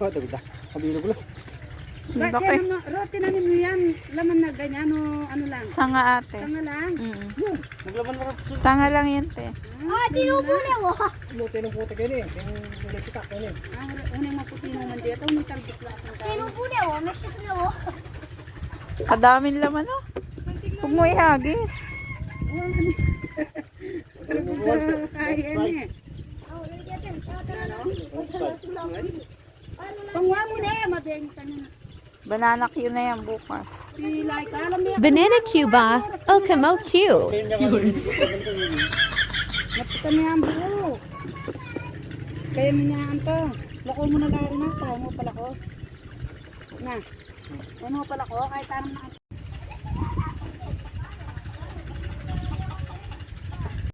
Oh, tawid na. Kabilo ko lang. Bakit Laki. tinanim mo yan? Laman na ganyan o ano lang? Sanga ate. Tanga lang. Naglaban na rin. Sanga lang yan te. Tinubo na mo. Luto ng puti kayo eh. Yung nagsitak kayo eh. Unang maputi naman dito. Unang talbos lang sa tao. Tinubo na mo, may sis na mo. Kadaming laman oh. Huwag mo ihagis. Kaya niya. Oh, lagyan natin. Pangwa mo na eh. Mabeng ka na. Banana Q na yan bukas. Pilay ka. Alam mo Banana Cuba, Okamo Q. Napita mo yan buo. Kaya mo niya to. Lako mo na lang na. Try mo pala ko. Na. Ano pala ko. Kahit tanong na